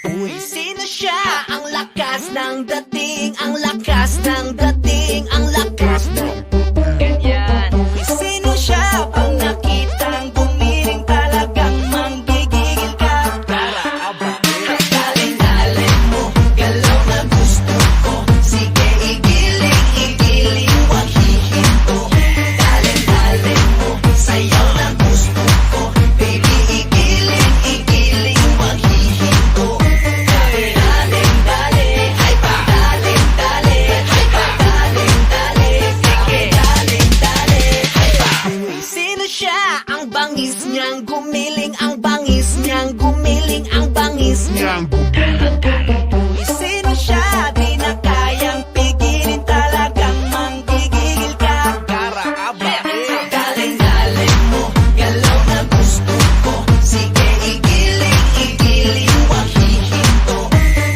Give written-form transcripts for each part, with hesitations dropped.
Uy, sino siya? Ang lakas ng dating, ang lakas ng dating, ang lakas ng ganyan. Uy, sino siya? Pag nakitang gumiling talagang manggigigil ka. Galing-galing mo, galaw na gusto ko. Sige, igiling, igiling, wag hihinto. Galing-galing mo, sayaw na gusto ko. Baby, igiling, igiling, wag hihinto. Galing-dali, ay pa, galing-dali, ay pa, galing-dali, sige, galing-dali, ay pa. Uy, sino siya? Ang bangis niyang gumiling, ang bangis niyang gumiling, ang bangis niyang gumiling. Sino siya? Di na kayang pigilin, talagang manggigigil ka. Galing-galing mo, galaw na gusto ko. Sige, igiling, igiling, wag hihinto.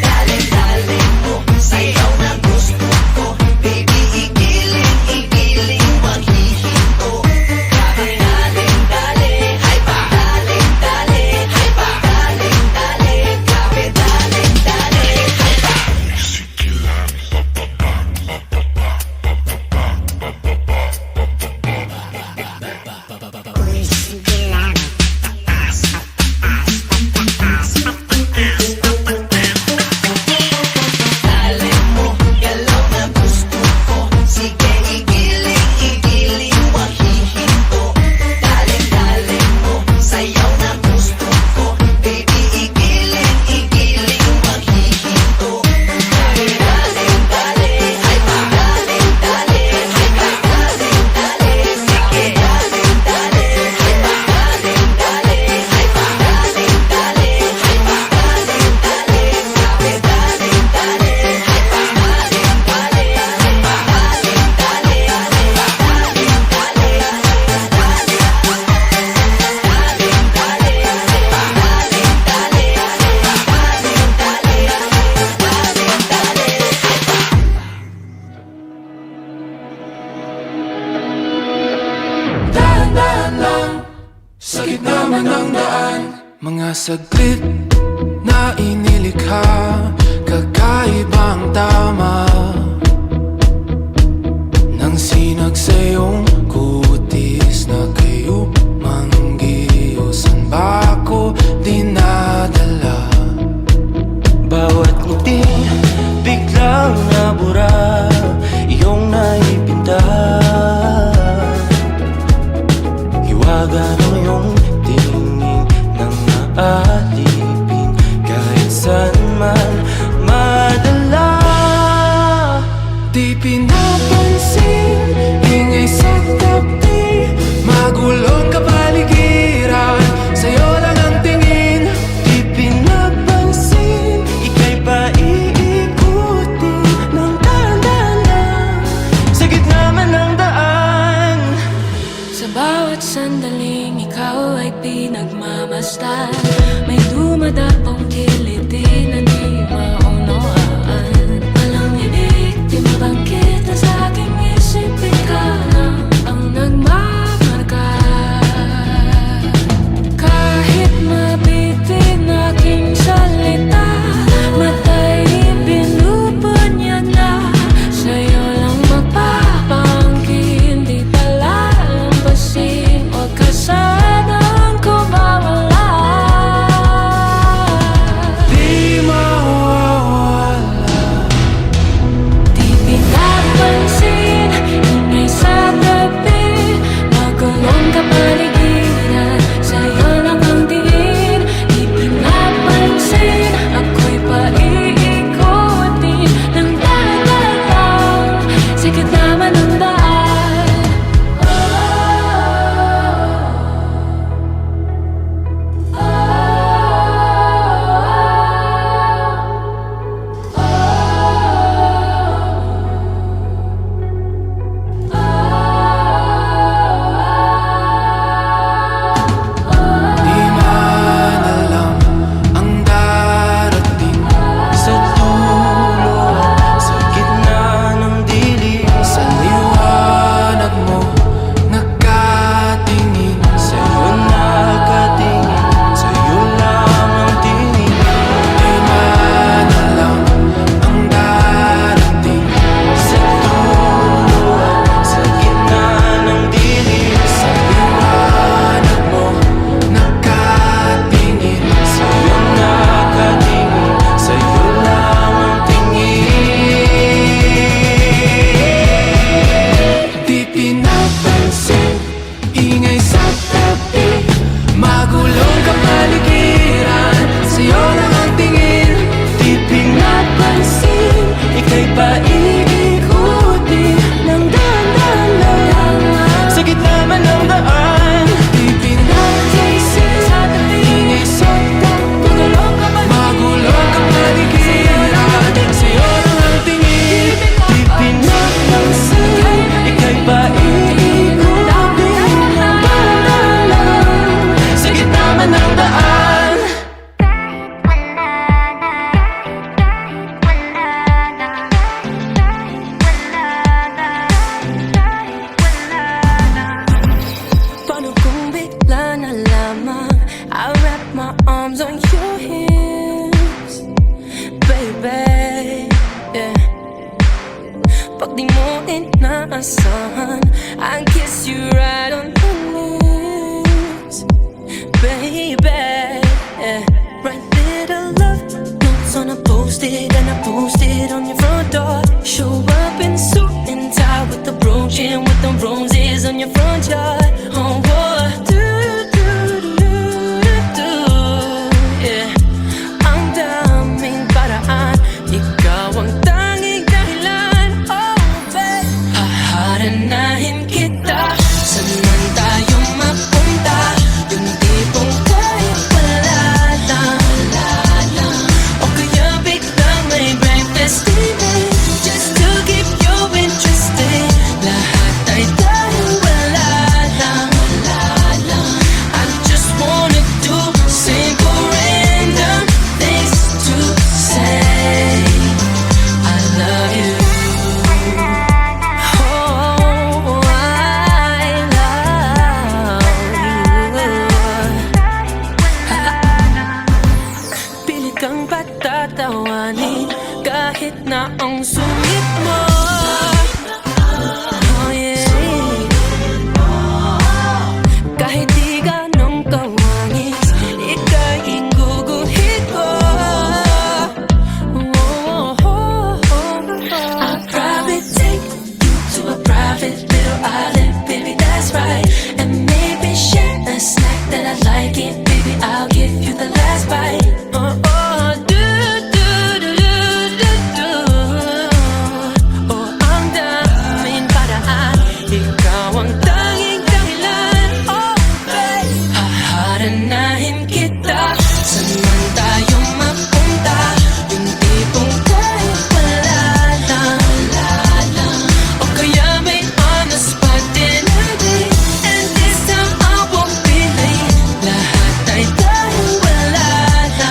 Galing-galing mo, sayaw na gusto ko. Baby, igiling, igiling, wag hihinto. Galing-dali, ay pa, galing-dali, ay pa, galing-dali, grabe, galing-dali, ay pa. Galing mo, galaw na gusto ko. Sige, igiling, igiling, wag hihinto. Galing-galing mo, sayaw na gusto ko. Baby, igiling, igiling, wag hihinto. Galing-dali, ay pa, galing-dali, ay pa, galing-dali, sige, galing-dali, ay pa, galing-dali, ay pa, galing-dali, ay pa, galing-dali, grabe, galing-dali, ay pa, galing-dali, ay pa, galing-dali, Dahan-dahan lang, sa gitna man ng daan. Mga saglit na inilikha, kakaibang tama. Nang sinag sa iyong kutis na kayo manggiusan ba ako dinadala? Bawat ngiti biglang nabura, iyong naipinta. Hiwaga ng iyong tingin nang naalipin, kahit saan man madala. Di pinapansin, ingay sa arms on your hips, baby, yeah. Pag di mo inaasahan, I kiss you right on the lips, baby, yeah. Write little love notes on a post-it, and I post it on your front door. Show up in suit and tie with the brooch and with the roses on your front yard. Oh, boy. Yeah. Ang daming paraan, ikaw ang tanging dahilan. Oh, babe, haharanahin kita. Saan man tayo mapunta, yung tipong kahit wala lang. O kaya biglang may breakfast table, just to keep you interested. Lahat ay dahil wala lang. I just wanna do simple random things to say I love you. Oh, I love you. Pilit kang patatawanin kahit na ang sungit mo. Oh, yeah. Kahit di ganong kawangis, ika'y guguhit ko. I'll probably take you to a private little island, baby, that's right. And maybe share a snack that I like it, baby, I'll give you the last bite. Oh, ang daming paraan, ikaw ang tanging dahilan. Oh, babe, haharanahin kita. Saan man tayo mapunta, yung tipong kahit wala lang. O kaya may on-the-spot dinner, and this time I won't be late. Lahat ay dahil wala lang.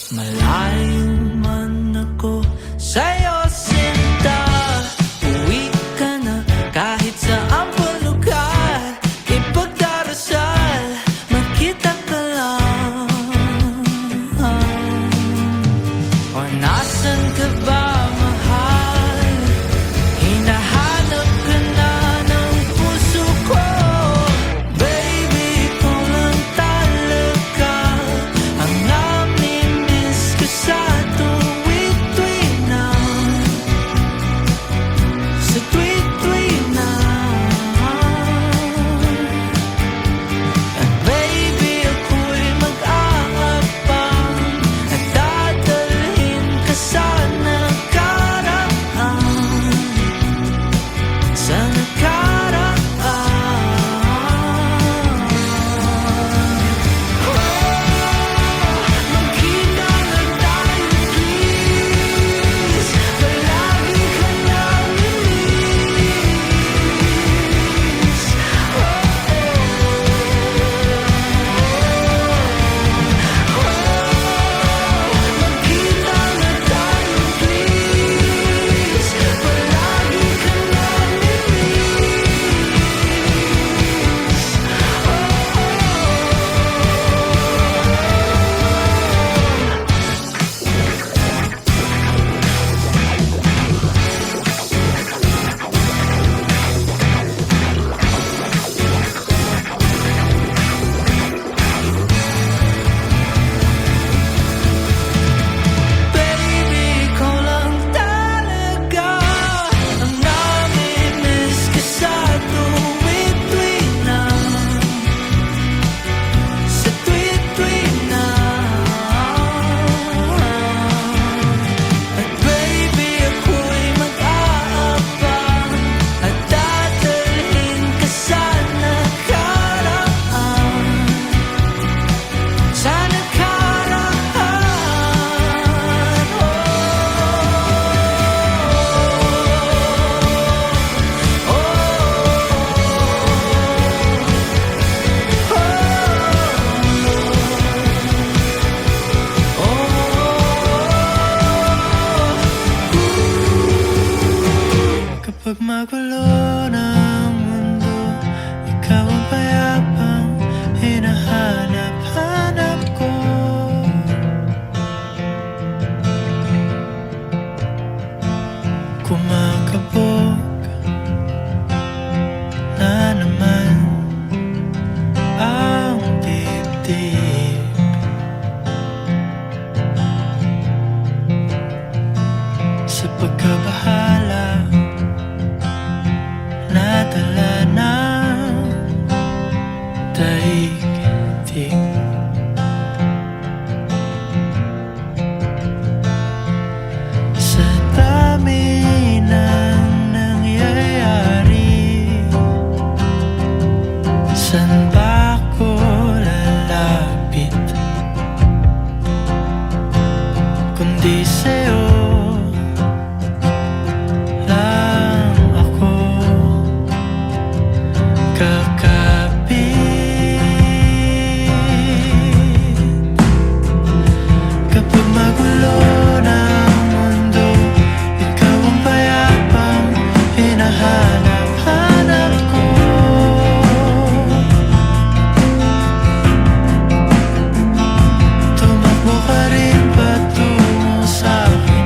Malayo man ako sa'yo, sinta. Uwi ka na kahit saan pa lugar. Ipagdarasal, makita ka lang. O nasan ka ba, mahal? Hinahanap ka na ng puso ko. Baby, ikaw lang talaga ang namimiss ko sa tuwid-tuwid na. Sa tuwid-tuwid na. At baby, ako'y mag-aabang at dadalhin ka sa nakaraan. Sa nakaraan. Magkita na tayo, please. Palagi ka namimiss. Magkita na tayo, please. Palagi ka Baby, ikaw lang talaga ang namimiss ko sa tuwid-tuwid na. Sa tuwid-tuwid na. At baby, ako'y mag-aabang at dadalhin ka sa nakaraan. Sa nakaraan. Kapag magulo na ang mundo, ikaw ang payapang hinahanap-hanap ko. Kumakabog na naman ang dibdib. Sa pagkabahala, nadala ng daigdig. Sa dami ng nangyayari, saan ba ako lalapit? Kundi sa'yo lang ako kakapit. Kapag magulo na ang mundo, ikaw ang payapang hinahanap-hanap ko. Tumakbo ka rin patungo sa'kin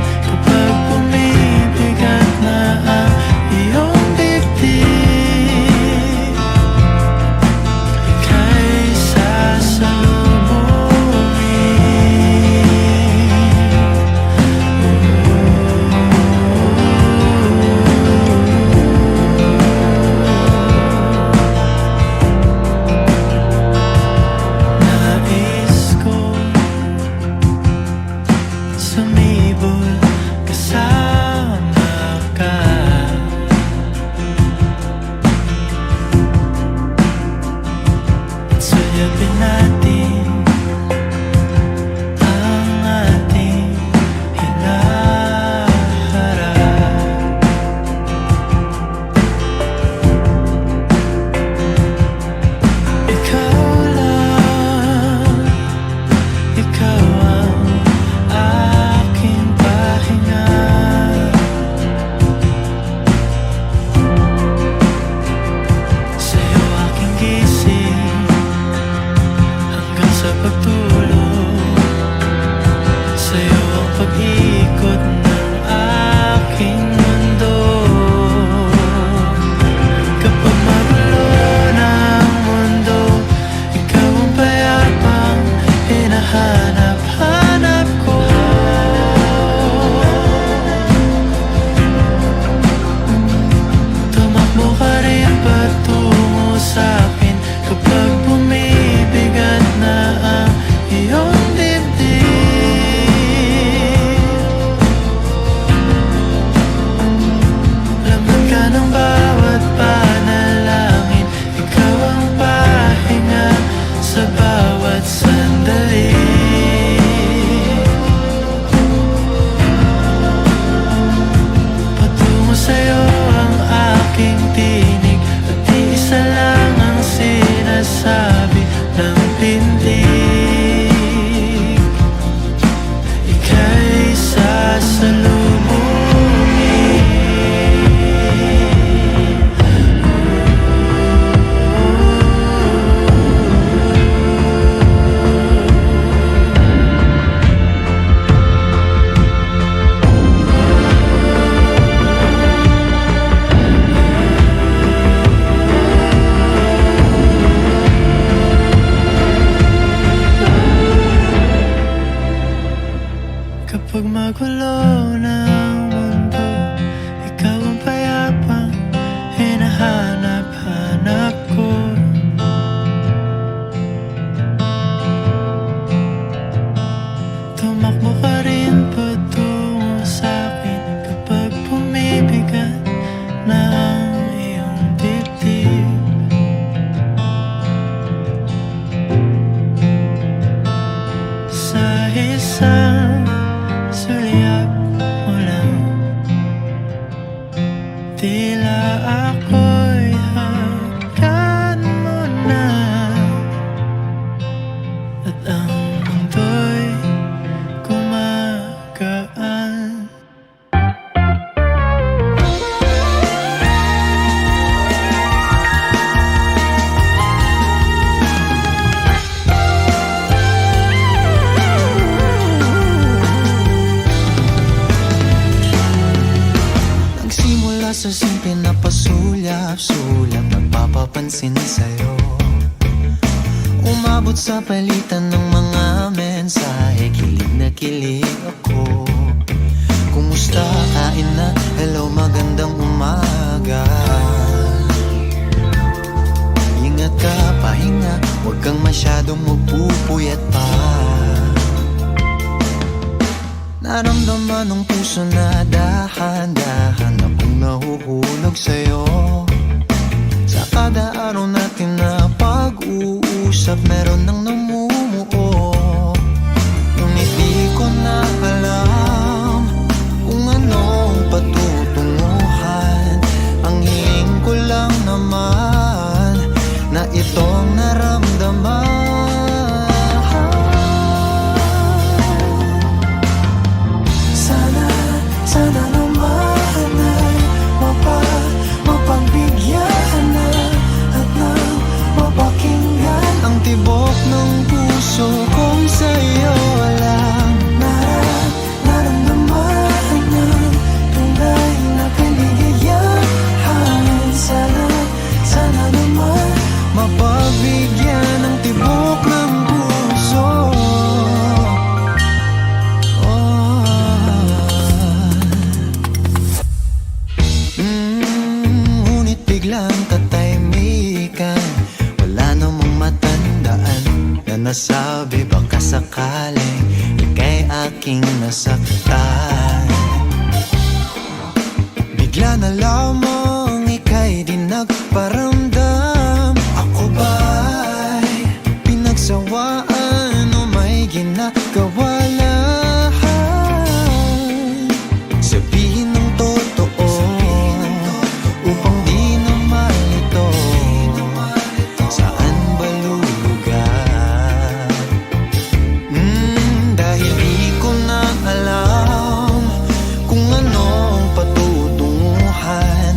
Kapag magulo ng mundo, ikaw ang payapang hinahanap-hanap ko. Tumakbo ka rin patungo sa'kin kapag bumibigat na ang iyong dibdib. Sa isang sulyap mo lang, tila ako'y hagkan mo na, at ang mundo'y gumagaan. Nagsimula sa simple na pasulyap-sulyap, nagpapapansin sa'yo. Umabot sa palitan ng mga mensahe, kilig na kilig ako. Kumusta, kain na, hello, magandang umaga. Ingat ka, pahinga, huwag kang masyadong magpupuyat pa. Naramdaman ng puso na dahan-dahan akong nahuhulog sa'yo. Sa kada araw natin na pag-uusap, meron nang namumuo. Ngunit di ko na alam kung anong patutunguhan. Ang hiling ko lang naman na itong naramdaman. Sana naman ay mapagbigyan na at nang mapakinggan ang tibok ng puso kong sa'yo lang naramdaman ng tunay na kaligayahan. Sana naman mapagbigyan ng tibok ng puso. Ngunit biglang katahimikan, wala namang matandaan na nasabi baka sakaling ika'y aking nasaktan. Bigla na lamang ika'y di nagparamdam. Ako ba'y pinagsawaan o may ginagawa lang? Sabihin ng totoo upang di na malito. Saan ba lulugar? Dahil di ko na alam kung anong patutunguhan.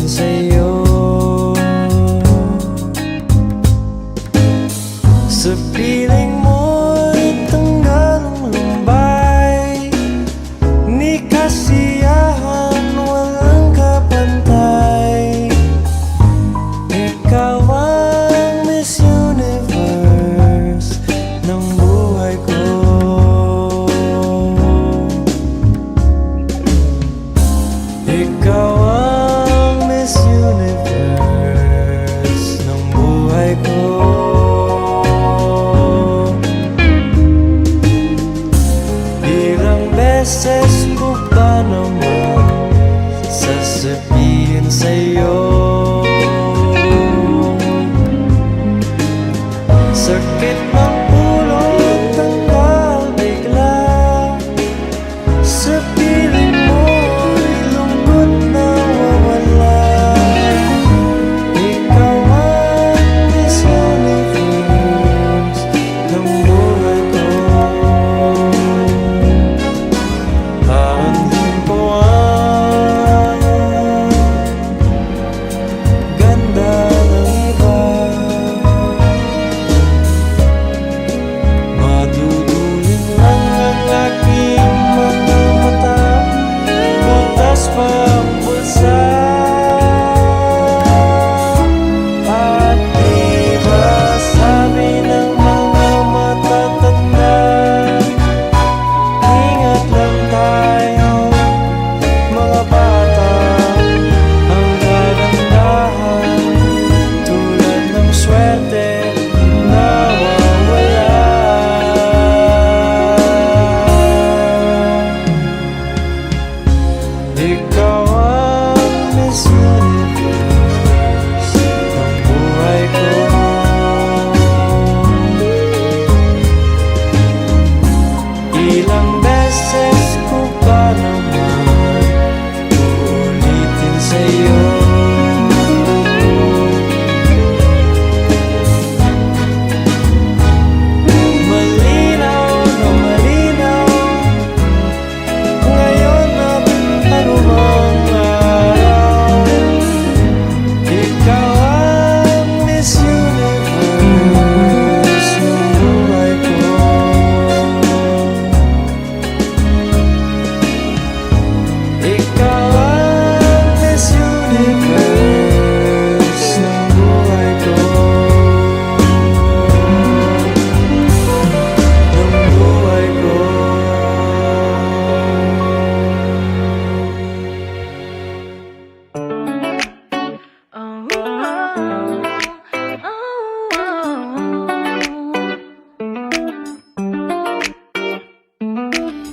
sa'yo. Sa piling mo'y tanggal ang lumbay, ni kasiyahan walang kapantay. Ikaw ang Miss Universe ng buhay ko. Ikaw ang Miss Universe ng buhay ko. Ilang beses ko pa naman sasabihin sa'yo, sakit ng ulo tanggal bigla. Sa piling mo'y lungkot na wawala. Ikaw ang Miss Universe ng buhay ko. Aanhin ko ang ganda ng iba. Madudulin lang ang aking mga mata, butas pa ang bulsa. At di ba sabi ng mga matatanda, ingat lang tayo mga bata. Ang kagandahan tulad ng swerte nawawala. Ikaw ang Miss Universe ng buhay ko. Ilang beses ko pa naman uulitin sa'yo. Malinaw na malinaw ngayon at anumang araw. Ikaw ang Miss Universe ng buhay ko. Ikaw ang Miss Universe ng buhay ko. Ng buhay ko.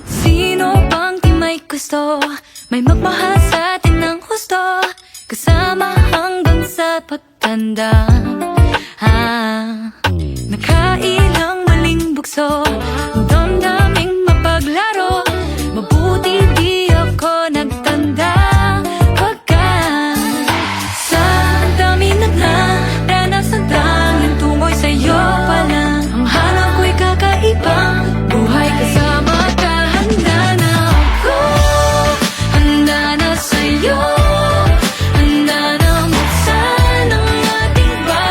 Sino bang di may gusto? May magmahal sa atin ng husto, kasama hanggang sa pagtanda. Nakailang maling bukso, damdaming mapaglaro. Mabuti di ako nagtanda, pagkat sa dami na naranasan tanging tungoy sa'yo pa lang. Ang hanap ko'y kakaiba, buhay kasama ka. Handa na ako, handa na sa'yo, handa na buksan ang ating bahay.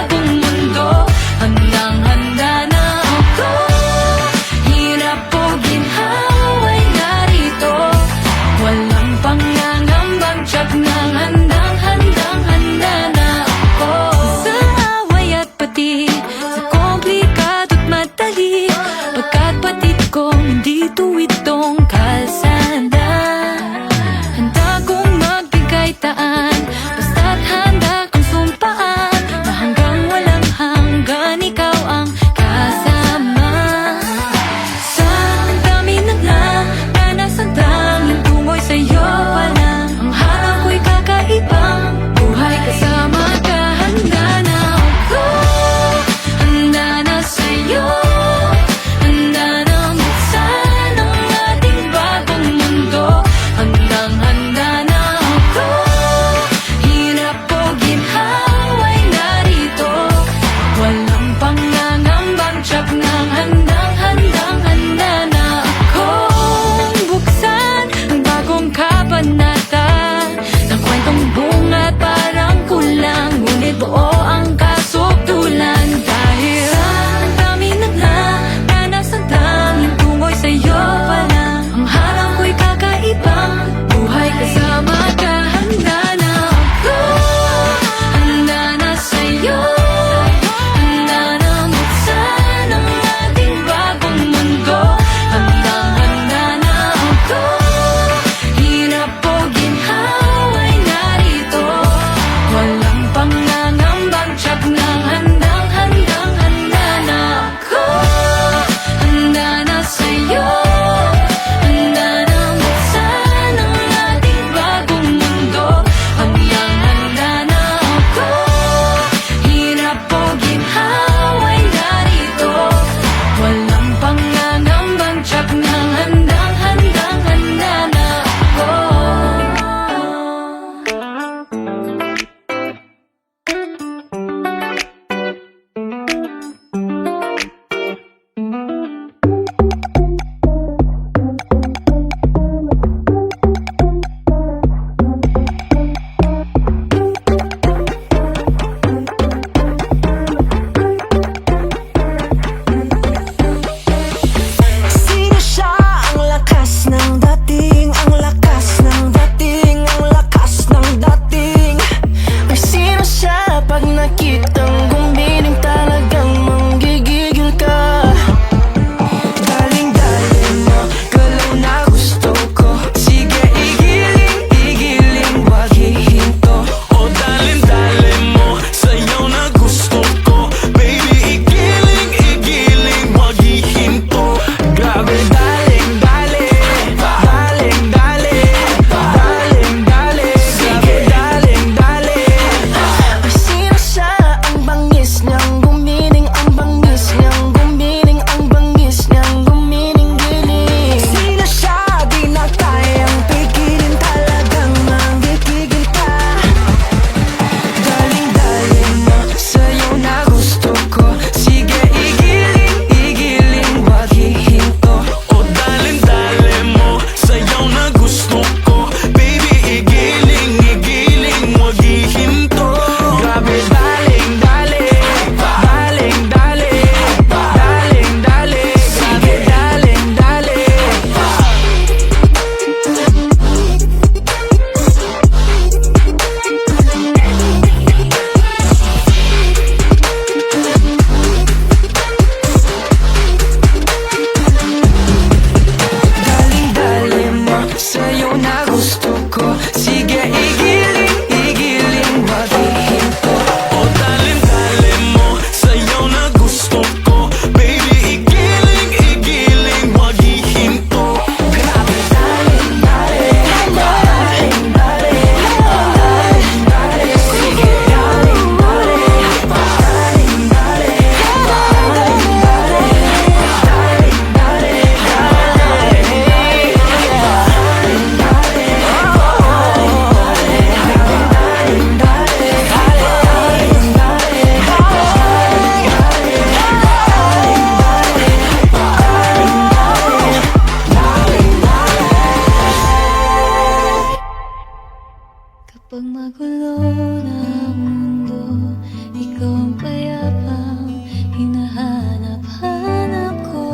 ng mundo, ikaw ang payapang hinahanap-hanap ko.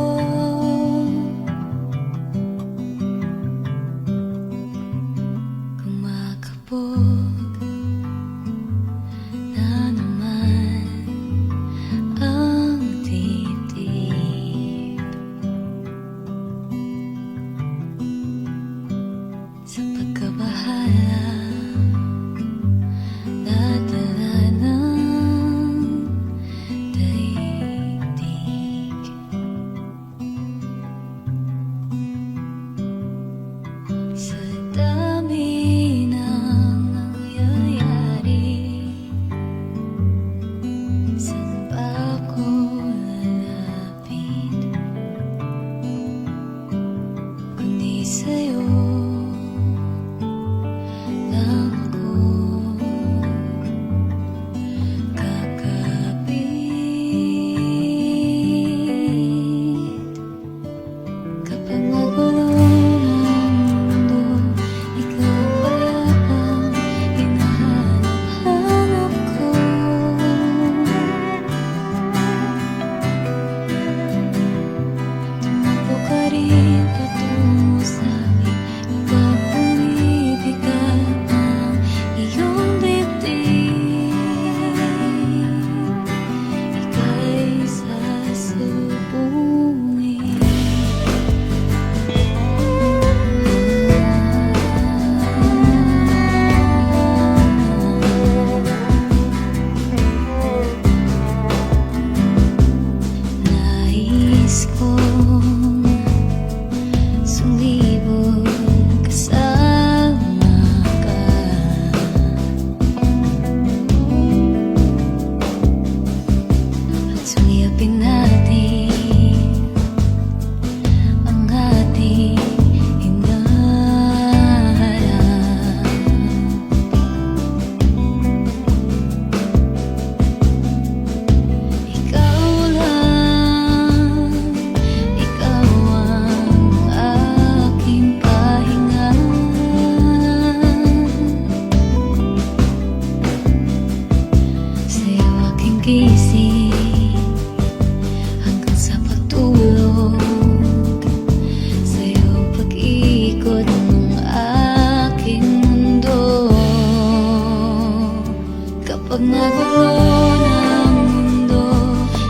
Kumakabog na naman ang dibdib sa pagkabahala, nadala ng daigdig. Sa dami ng nangyayari, saan ba ako lalapit kundi sa'yo lang ako kakapit. Kapag magulo ng mundo, ikaw ang payapang hinahanap-hanap ko. Tumakbo ka rin patungo sa'kin, ikaw bumibigat ng iyong dibdib. Ika'y sasalubungin. Nais kong sumibol kasama ka, at suyapin natin ang ating hinaharap. Ikaw lang, ikaw ang aking pahinga. Sa'yo aking gising hanggang sa pagtulog, sa'yo ang pag-ikot ng aking mundo. Kapag nagulo ng mundo,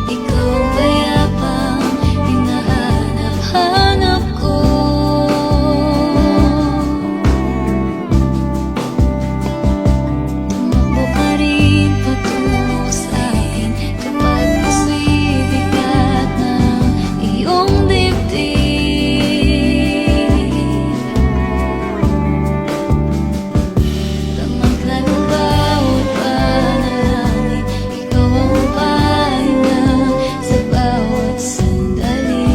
ikaw ang payapang hinahanap-hanap ko. Tumakbo ka rin patungo sa'kin kapag ako'y bigat ng iyong dibdib. Damaglan ng bawat panalangin, ikaw ang pahinga sa bawat sandali.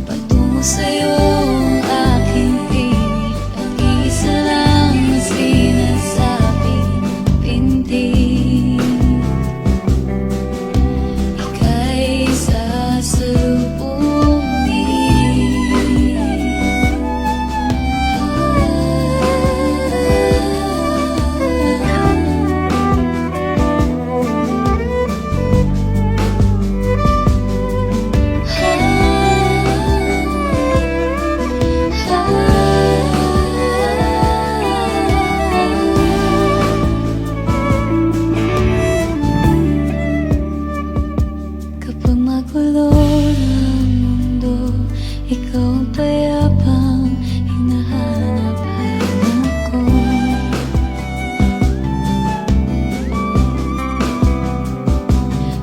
Patungo sa'yo ang aking piling, pag-iisa lang ang sinasabi ng pintig. Ika'y kapag magulo ng mundo, ikaw ang payapang hinahanap-hanap ko.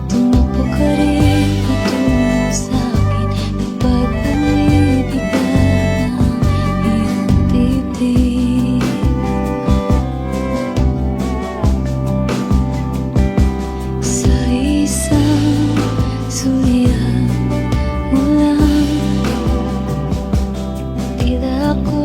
Tumakbo ka rin patungo sa'kin kapag bumibigat ng iyong dibdib. Sa isang sulyap mo lang, tila ako